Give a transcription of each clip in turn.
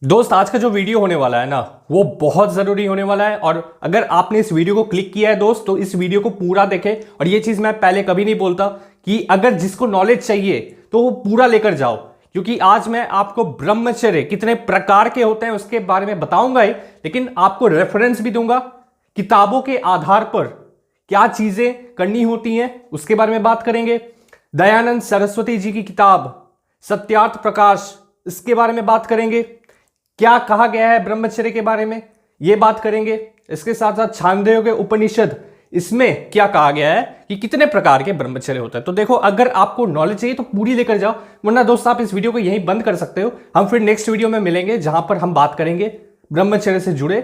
दोस्त आज का जो वीडियो होने वाला है ना वो बहुत जरूरी होने वाला है। और अगर आपने इस वीडियो को क्लिक किया है दोस्त तो इस वीडियो को पूरा देखें। और ये चीज मैं पहले कभी नहीं बोलता कि अगर जिसको नॉलेज चाहिए तो वो पूरा लेकर जाओ, क्योंकि आज मैं आपको ब्रह्मचर्य कितने प्रकार के होते हैं उसके बारे में बताऊंगा ही, लेकिन आपको रेफरेंस भी दूंगा। किताबों के आधार पर क्या चीजें करनी होती हैं उसके बारे में बात करेंगे। दयानंद सरस्वती जी की किताब सत्यार्थ प्रकाश, इसके बारे में बात करेंगे। क्या कहा गया है ब्रह्मचर्य के बारे में यह बात करेंगे। इसके साथ साथ छांदोग्य उपनिषद, इसमें क्या कहा गया है कि कितने प्रकार के ब्रह्मचर्य होता है। तो देखो, अगर आपको नॉलेज चाहिए तो पूरी लेकर जाओ, वरना दोस्त आप इस वीडियो को यहीं बंद कर सकते हो। हम फिर नेक्स्ट वीडियो में मिलेंगे जहां पर हम बात करेंगे ब्रह्मचर्य से जुड़े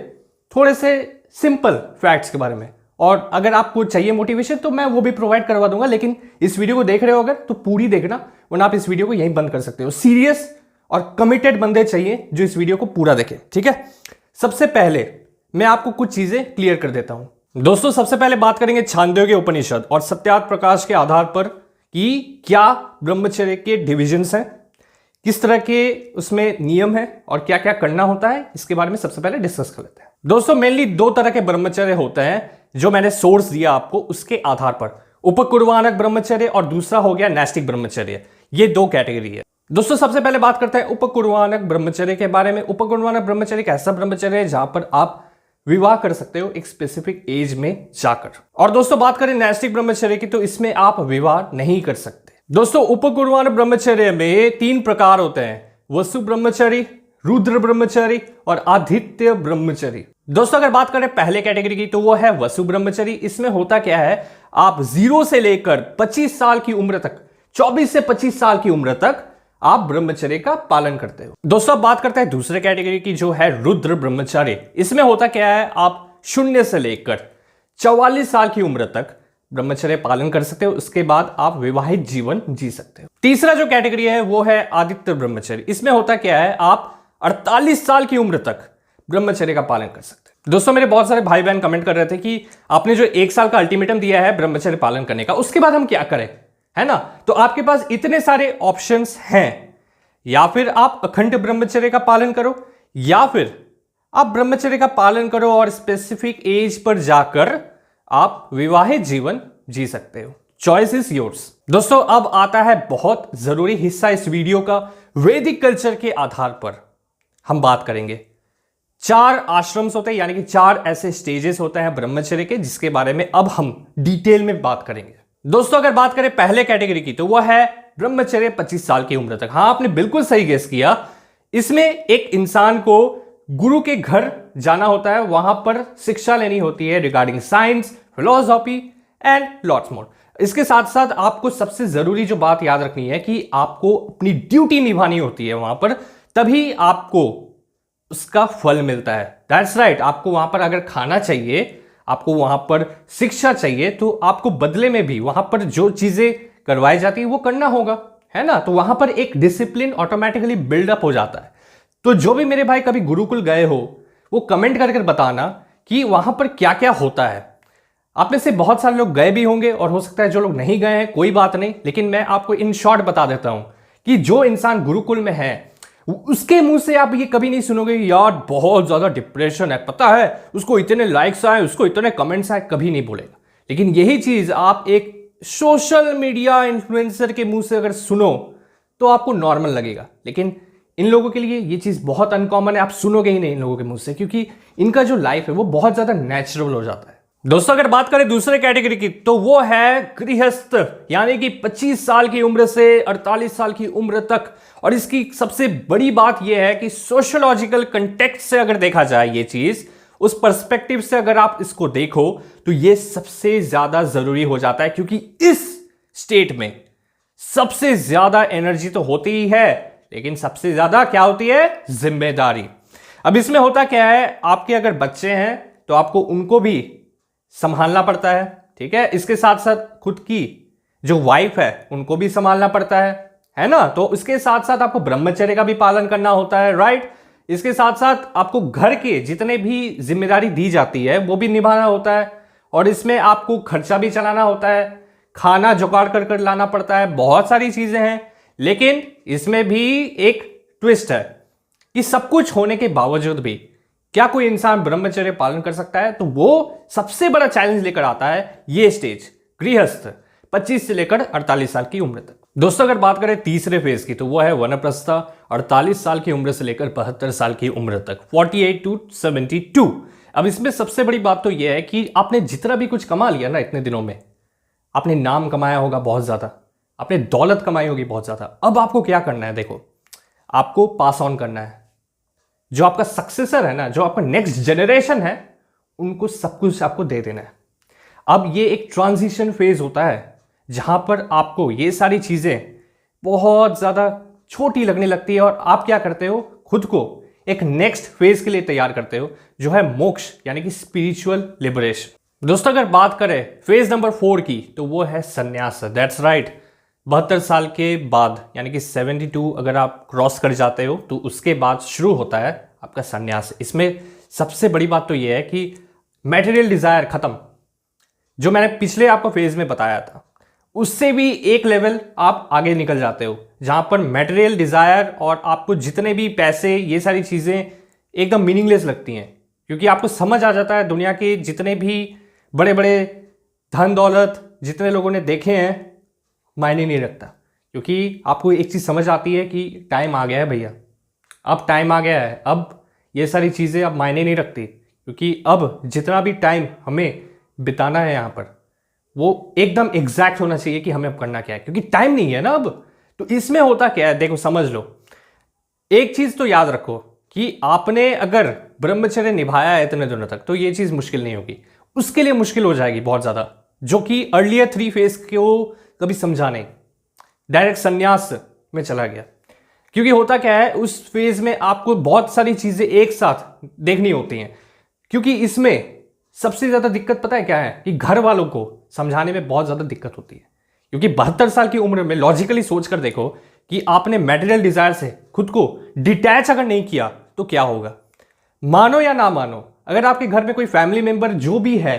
थोड़े से सिंपल फैक्ट्स के बारे में। और अगर आपको चाहिए मोटिवेशन तो मैं वो भी प्रोवाइड करवा दूंगा, लेकिन इस वीडियो को देख रहे हो अगर तो पूरी देखना, वरना आप इस वीडियो को यहीं बंद कर सकते हो। सीरियस और कमिटेड बंदे चाहिए जो इस वीडियो को पूरा देखें, ठीक है। सबसे पहले मैं आपको कुछ चीजें क्लियर कर देता हूं दोस्तों। सबसे पहले बात करेंगे छांदोग्य उपनिषद और सत्यार्थ प्रकाश के आधार पर कि क्या ब्रह्मचर्य के डिविजन्स हैं, किस तरह के उसमें नियम है और क्या क्या करना होता है, इसके बारे में सबसे पहले डिस्कस कर लेते हैं। दोस्तों मेनली दो तरह के ब्रह्मचर्य होते हैं जो मैंने सोर्स दिया आपको उसके आधार पर, उपकुर्वाणक ब्रह्मचर्य और दूसरा हो गया नैष्टिक ब्रह्मचर्य। ये दो कैटेगरी है दोस्तों। सबसे पहले बात करते हैं उपकुर्वाणक ब्रह्मचर्य के बारे में। उपकुर्वाणक ब्रह्मचर्य एक ऐसा ब्रह्मचर्य है जहां पर आप विवाह कर सकते हो एक स्पेसिफिक एज में जाकर। और दोस्तों बात करें नैष्टिक ब्रह्मचर्य की तो इसमें आप विवाह नहीं कर सकते। दोस्तों उपकुर्वाणक ब्रह्मचर्य में तीन प्रकार होते हैं, वसु ब्रह्मचर्य, रुद्र ब्रह्मचर्य और आदित्य ब्रह्मचर्य। दोस्तों अगर बात करें पहले कैटेगरी की तो वो है वसु ब्रह्मचर्य। इसमें होता क्या है, आप 0 से लेकर 25 साल की उम्र तक, 24 से 25 साल की उम्र तक आप ब्रह्मचर्य का पालन करते हो। दोस्तों अब बात करते हैं दूसरे कैटेगरी की जो है रुद्र ब्रह्मचर्य। इसमें होता क्या है, आप 0 से लेकर 44 साल की उम्र तक ब्रह्मचर्य पालन कर सकते हो, उसके बाद आप विवाहित जीवन जी सकते हो। तीसरा जो कैटेगरी है वो है आदित्य ब्रह्मचर्य। इसमें होता क्या है, आप 48 साल की उम्र तक ब्रह्मचर्य का पालन कर सकते हैं। दोस्तों मेरे बहुत सारे भाई बहन कमेंट कर रहे थे कि आपने जो 1 साल का अल्टीमेटम दिया है ब्रह्मचर्य पालन करने का, उसके बाद हम क्या करें, है ना। तो आपके पास इतने सारे ऑप्शंस हैं, या फिर आप अखंड ब्रह्मचर्य का पालन करो, या फिर आप ब्रह्मचर्य का पालन करो और स्पेसिफिक एज पर जाकर आप विवाहित जीवन जी सकते हो। Choice is yours. दोस्तों अब आता है बहुत जरूरी हिस्सा इस वीडियो का। वैदिक कल्चर के आधार पर हम बात करेंगे। 4 आश्रम्स होते हैं, यानी कि 4 ऐसे स्टेजेस होते हैं ब्रह्मचर्य के, जिसके बारे में अब हम डिटेल में बात करेंगे। दोस्तों अगर बात करें पहले कैटेगरी की तो वह है ब्रह्मचर्य 25 साल की उम्र तक। हाँ आपने बिल्कुल सही गेस किया। इसमें एक इंसान को गुरु के घर जाना होता है, वहां पर शिक्षा लेनी होती है regarding science, philosophy and lots more. इसके साथ साथ आपको सबसे जरूरी जो बात याद रखनी है कि आपको अपनी ड्यूटी निभानी होती है वहां पर, तभी आपको उसका फल मिलता है। That's right. आपको वहां पर अगर खाना चाहिए, आपको वहां पर शिक्षा चाहिए, तो आपको बदले में भी वहां पर जो चीजें करवाई जाती है वो करना होगा, है ना। तो वहां पर एक डिसिप्लिन ऑटोमेटिकली बिल्डअप हो जाता है। तो जो भी मेरे भाई कभी गुरुकुल गए हो वो कमेंट करके बताना कि वहां पर क्या क्या होता है। आप में से बहुत सारे लोग गए भी होंगे और हो सकता है जो लोग नहीं गए हैं कोई बात नहीं, लेकिन मैं आपको इन शॉर्ट बता देता हूं कि जो इंसान गुरुकुल में है उसके मुंह से आप ये कभी नहीं सुनोगे यार बहुत ज्यादा डिप्रेशन है, पता है उसको इतने लाइक्स आए, उसको इतने कमेंट्स आए, कभी नहीं बोलेगा। लेकिन यही चीज आप एक सोशल मीडिया इन्फ्लुएंसर के मुंह से अगर सुनो तो आपको नॉर्मल लगेगा, लेकिन इन लोगों के लिए ये चीज बहुत अनकॉमन है। आप सुनोगे ही नहीं इन लोगों के मुंह से, क्योंकि इनका जो लाइफ है वो बहुत ज्यादा नेचुरल हो जाता है। दोस्तों अगर बात करें दूसरे कैटेगरी की तो वो है गृहस्थ, यानी कि 25 साल की उम्र से 48 साल की उम्र तक। और इसकी सबसे बड़ी बात यह है कि सोशियोलॉजिकल कंटेक्स्ट से अगर देखा जाए ये चीज, उस पर्सपेक्टिव से अगर आप इसको देखो तो ये सबसे ज्यादा जरूरी हो जाता है, क्योंकि इस स्टेट में सबसे ज्यादा एनर्जी तो होती ही है, लेकिन सबसे ज्यादा क्या होती है, जिम्मेदारी। अब इसमें होता क्या है, आपके अगर बच्चे हैं तो आपको उनको भी संभालना पड़ता है, ठीक है। इसके साथ साथ खुद की जो वाइफ है उनको भी संभालना पड़ता है ना। तो इसके साथ साथ आपको ब्रह्मचर्य का भी पालन करना होता है, राइट। इसके साथ साथ आपको घर के जितने भी जिम्मेदारी दी जाती है वो भी निभाना होता है, और इसमें आपको खर्चा भी चलाना होता है, खाना जुगाड़ कर लाना पड़ता है, बहुत सारी चीजें हैं। लेकिन इसमें भी एक ट्विस्ट है कि सब कुछ होने के बावजूद भी क्या कोई इंसान ब्रह्मचर्य पालन कर सकता है, तो वो सबसे बड़ा चैलेंज लेकर आता है ये स्टेज, गृहस्थ, 25 से लेकर 48 साल की उम्र तक। दोस्तों अगर बात करें तीसरे फेज की, तो वो है वानप्रस्थ, 48 साल की उम्र से लेकर 72 साल की उम्र तक, 48 to 72। अब इसमें सबसे बड़ी बात तो यह है कि आपने जितना भी कुछ कमा लिया ना इतने दिनों में, आपने नाम कमाया होगा बहुत ज्यादा, आपने दौलत कमाई होगी बहुत ज्यादा, अब आपको क्या करना है, देखो आपको पास ऑन करना है। जो आपका सक्सेसर है ना, जो आपका नेक्स्ट जनरेशन है, उनको सब कुछ आपको दे देना है। अब ये एक ट्रांजिशन फेज होता है जहां पर आपको ये सारी चीजें बहुत ज्यादा छोटी लगने लगती है और आप क्या करते हो, खुद को एक नेक्स्ट फेज के लिए तैयार करते हो, जो है मोक्ष यानी कि स्पिरिचुअल लिबरेशन। दोस्तों अगर बात करें फेज नंबर 4 की, तो वो है संन्यास। दैट्स राइट, 72 साल के बाद यानी कि 72 अगर आप क्रॉस कर जाते हो तो उसके बाद शुरू होता है आपका संन्यास। इसमें सबसे बड़ी बात तो ये है कि मैटेरियल डिजायर खत्म, जो मैंने पिछले आपको फेज में बताया था, उससे भी एक लेवल आप आगे निकल जाते हो, जहां पर मैटेरियल डिजायर और आपको जितने भी पैसे, ये सारी चीजें एकदम मीनिंगलेस लगती हैं, क्योंकि आपको समझ आ जाता है दुनिया के जितने भी बड़े बड़े धन दौलत जितने लोगों ने देखे हैं मायने नहीं रखता, क्योंकि आपको एक चीज समझ आती है कि टाइम आ गया है भैया, अब टाइम आ गया है, अब ये सारी चीजें अब मायने नहीं रखती, क्योंकि अब जितना भी टाइम हमें बिताना है यहाँ पर वो एकदम एग्जैक्ट होना चाहिए कि हमें अब करना क्या है, क्योंकि टाइम नहीं है ना अब। तो इसमें होता क्या है, देखो समझ लो, एक चीज तो याद रखो कि आपने अगर ब्रह्मचर्य निभाया है इतने दिनों तक, तो ये चीज मुश्किल नहीं होगी, उसके लिए मुश्किल हो जाएगी बहुत ज्यादा, जो कि अर्लियर 3 फेज को कभी समझा नहीं, डायरेक्ट संन्यास में चला गया। क्योंकि होता क्या है, उस फेज में आपको बहुत सारी चीजें एक साथ देखनी होती हैं, क्योंकि इसमें सबसे ज्यादा दिक्कत पता है क्या है, कि घर वालों को समझाने में बहुत ज्यादा दिक्कत होती है। क्योंकि 72 साल की उम्र में लॉजिकली सोच कर देखो कि आपने मैटेरियल डिजायर से खुद को डिटैच अगर नहीं किया तो क्या होगा। मानो या ना मानो, अगर आपके घर में कोई फैमिली मेंबर जो भी है,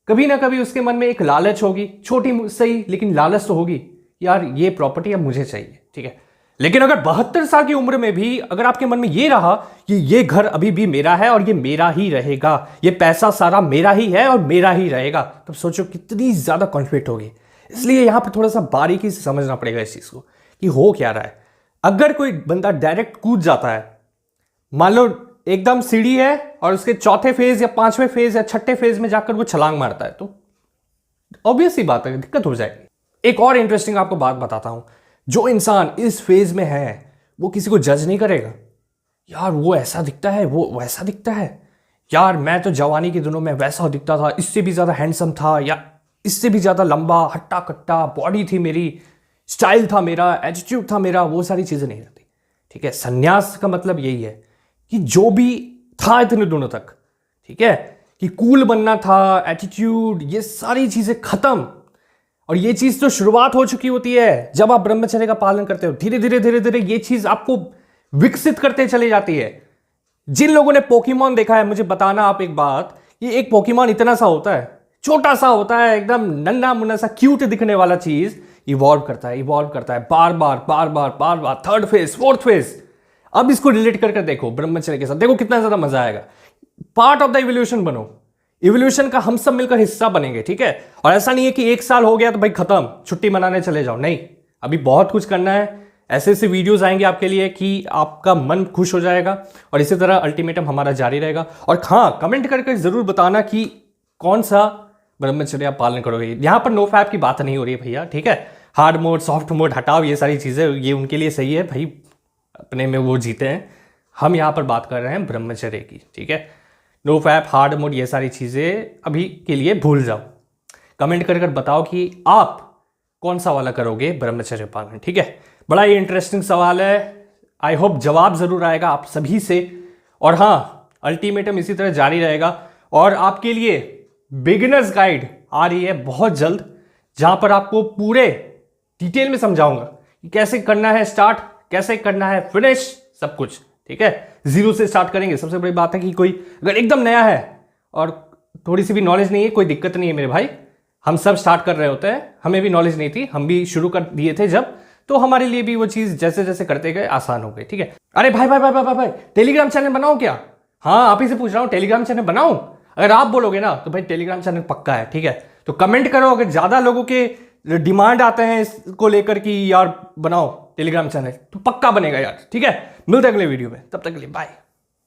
कभी ना कभी उसके मन में एक लालच होगी, छोटी सही लेकिन लालच तो होगी, यार ये प्रॉपर्टी अब मुझे चाहिए, ठीक है। लेकिन अगर 72 साल की उम्र में भी अगर आपके मन में ये रहा कि ये घर अभी भी मेरा है और ये मेरा ही रहेगा, ये पैसा सारा मेरा ही है और मेरा ही रहेगा, तब सोचो कितनी ज्यादा कॉन्फ्लिक्ट होगी। इसलिए यहां पर थोड़ा सा बारीकी से समझना पड़ेगा इस चीज को कि हो क्या रहा है। अगर कोई बंदा डायरेक्ट कूद जाता है, मान लो एकदम सीढ़ी है और उसके चौथे फेज या 5वें फेज या 6ठे फेज में जाकर वो छलांग मारता है, तो ऑब्वियस सी बात है दिक्कत हो जाएगी। एक और इंटरेस्टिंग आपको बात बताता हूं, जो इंसान इस फेज में है वो किसी को जज नहीं करेगा, यार वो ऐसा दिखता है, वो वैसा दिखता है, यार मैं तो जवानी के दिनों में वैसा दिखता था, इससे भी ज्यादा हैंडसम था, या इससे भी ज्यादा लंबा हट्टा कट्टा बॉडी थी मेरी, स्टाइल था मेरा, एटीट्यूड था मेरा, वो सारी चीजें नहीं रहती, ठीक है। संन्यास का मतलब यही है कि जो भी था इतने दिनों तक, ठीक है, कि कूल बनना था, एटीट्यूड, ये सारी चीजें खत्म। और ये चीज तो शुरुआत हो चुकी होती है जब आप ब्रह्मचर्य का पालन करते हो, धीरे धीरे धीरे धीरे ये चीज आपको विकसित करते चली जाती है। जिन लोगों ने पोकेमॉन देखा है मुझे बताना आप एक बात, ये एक पोकेमॉन इतना सा होता है, छोटा सा होता है, एकदम नन्हा मुन्ना सा क्यूट दिखने वाला चीज इवॉल्व करता है बार बार, 3rd फेज 4th फेज। अब इसको रिलेट कर देखो ब्रह्मचर्य के साथ, देखो कितना ज्यादा मजा आएगा। पार्ट ऑफ द इवोल्यूशन बनो, इवोल्यूशन का हम सब मिलकर हिस्सा बनेंगे, ठीक है। और ऐसा नहीं है कि 1 साल हो गया तो भाई खत्म, छुट्टी मनाने चले जाओ, नहीं, अभी बहुत कुछ करना है। ऐसे ऐसे वीडियोस आएंगे आपके लिए कि आपका मन खुश हो जाएगा, और इसी तरह अल्टीमेटम हमारा जारी रहेगा। और हाँ, कमेंट करके जरूर बताना कि कौन सा ब्रह्मचर्य आप पालन करोगे। यहां पर नो फैप की बात नहीं हो रही है भैया, ठीक है। हार्ड मोड सॉफ्ट मोड हटाओ, ये सारी चीजें ये उनके लिए सही है भाई, अपने में वो जीते हैं। हम यहां पर बात कर रहे हैं ब्रह्मचर्य की, ठीक है। नो फैप, हार्ड मोड, ये सारी चीजें अभी के लिए भूल जाओ। कमेंट कर बताओ कि आप कौन सा वाला करोगे ब्रह्मचर्य पालन, ठीक है। बड़ा ही इंटरेस्टिंग सवाल है, आई होप जवाब जरूर आएगा आप सभी से। और हाँ, अल्टीमेटम इसी तरह जारी रहेगा, और आपके लिए बिगिनर्स गाइड आ रही है बहुत जल्द, जहां पर आपको पूरे डिटेल में समझाऊंगा कि कैसे करना है स्टार्ट, कैसे करना है फिनिश, सब कुछ, ठीक है। 0 से स्टार्ट करेंगे। सबसे बड़ी बात है कि कोई अगर एकदम नया है और थोड़ी सी भी नॉलेज नहीं है, कोई दिक्कत नहीं है मेरे भाई, हम सब स्टार्ट कर रहे होते हैं, हमें भी नॉलेज नहीं थी, हम भी शुरू कर दिए थे जब, तो हमारे लिए भी वो चीज़ जैसे जैसे करते गए आसान हो गई। ठीक है, अरे भाई भाई भाई भाई भाई, भाई टेलीग्राम चैनल बनाओ क्या? हाँ, आप ही से पूछ रहा हूँ, टेलीग्राम चैनल बनाऊं? अगर आप बोलोगे ना तो भाई टेलीग्राम चैनल पक्का है। ठीक है, तो कमेंट करो अगर ज़्यादा लोगों के डिमांड आते हैं इसको लेकर कि यार बनाओ टेलीग्राम चैनल, तो पक्का बनेगा यार। ठीक है, मिलते हैं अगले वीडियो में, तब तक के लिए बाय।